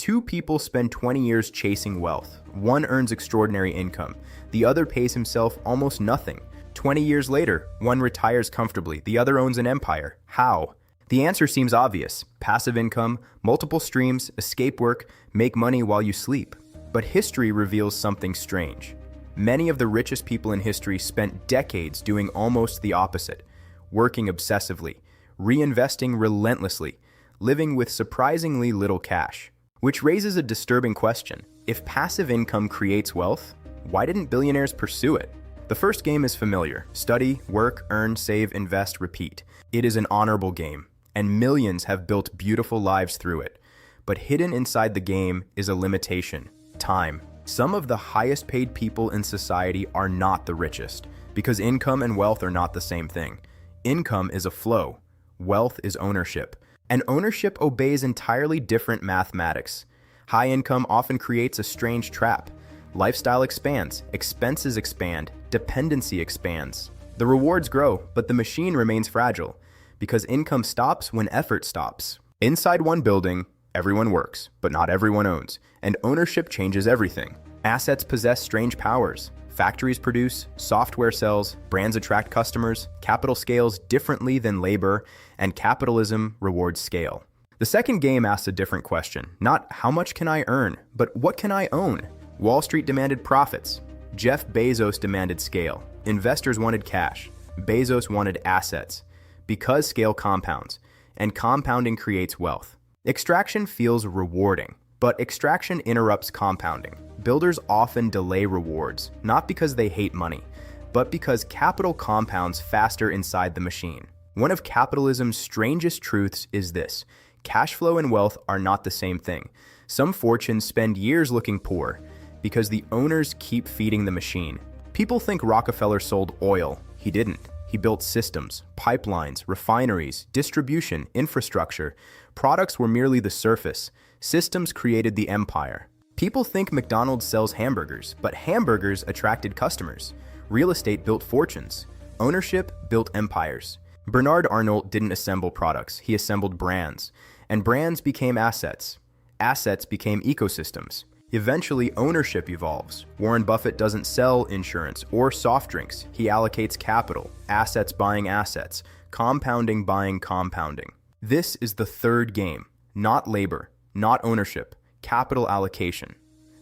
Two people spend 20 years chasing wealth. One earns extraordinary income. The other pays himself almost nothing. 20 years later, one retires comfortably. The other owns an empire. How? The answer seems obvious. Passive income, multiple streams, escape work, make money while you sleep. But history reveals something strange. Many of the richest people in history spent decades doing almost the opposite, working obsessively, reinvesting relentlessly, living with surprisingly little cash. Which raises a disturbing question. If passive income creates wealth, why didn't billionaires pursue it? The first game is familiar. Study, work, earn, save, invest, repeat. It is an honorable game, and millions have built beautiful lives through it. But hidden inside the game is a limitation: time. Some of the highest paid people in society are not the richest, because income and wealth are not the same thing. Income is a flow. Wealth is ownership. And ownership obeys entirely different mathematics. High income often creates a strange trap. Lifestyle expands, expenses expand, dependency expands. The rewards grow, but the machine remains fragile, because income stops when effort stops. Inside one building, everyone works, but not everyone owns, and ownership changes everything. Assets possess strange powers. Factories produce, software sells, brands attract customers, capital scales differently than labor, and capitalism rewards scale. The second game asks a different question. Not how much can I earn, but what can I own? Wall Street demanded profits. Jeff Bezos demanded scale. Investors wanted cash. Bezos wanted assets. Because scale compounds, and compounding creates wealth. Extraction feels rewarding, but extraction interrupts compounding. Builders often delay rewards, not because they hate money, but because capital compounds faster inside the machine. One of capitalism's strangest truths is this: cash flow and wealth are not the same thing. Some fortunes spend years looking poor because the owners keep feeding the machine. People think Rockefeller sold oil. He didn't. He built systems, pipelines, refineries, distribution, infrastructure. Products were merely the surface. Systems created the empire. People think McDonald's sells hamburgers, but hamburgers attracted customers. Real estate built fortunes. Ownership built empires. Bernard Arnault didn't assemble products, he assembled brands. And brands became assets. Assets became ecosystems. Eventually, ownership evolves. Warren Buffett doesn't sell insurance or soft drinks. He allocates capital, assets buying assets, compounding buying compounding. This is the third game. Not labor, not ownership. Capital allocation.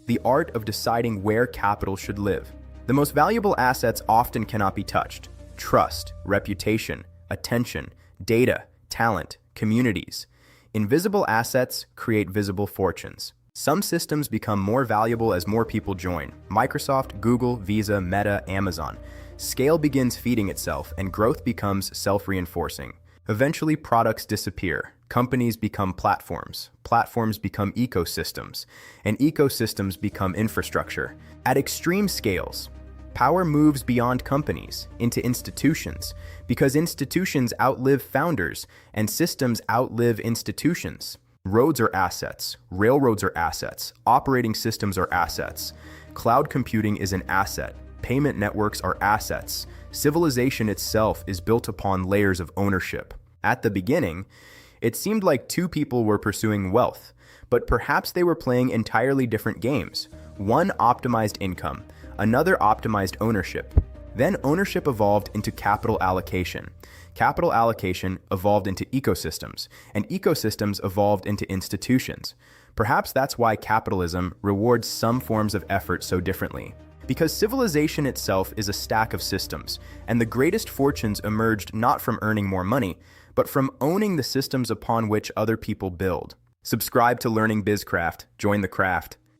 The art of deciding where capital should live. The most valuable assets often cannot be touched. Trust, reputation, attention, data, talent, communities. Invisible assets create visible fortunes. Some systems become more valuable as more people join. Microsoft, Google, Visa, Meta, Amazon. Scale begins feeding itself, and growth becomes self-reinforcing. Eventually, products disappear. Companies become platforms. Platforms become ecosystems. And ecosystems become infrastructure. At extreme scales, power moves beyond companies into institutions, because institutions outlive founders and systems outlive institutions. Roads are assets. Railroads are assets. Operating systems are assets. Cloud computing is an asset. Payment networks are assets. Civilization itself is built upon layers of ownership. At the beginning, it seemed like two people were pursuing wealth, but perhaps they were playing entirely different games. One optimized income, another optimized ownership. Then ownership evolved into capital allocation. Capital allocation evolved into ecosystems, and ecosystems evolved into institutions. Perhaps that's why capitalism rewards some forms of effort so differently. Because civilization itself is a stack of systems, and the greatest fortunes emerged not from earning more money, but from owning the systems upon which other people build. Subscribe to Learning BizCraft. Join the craft.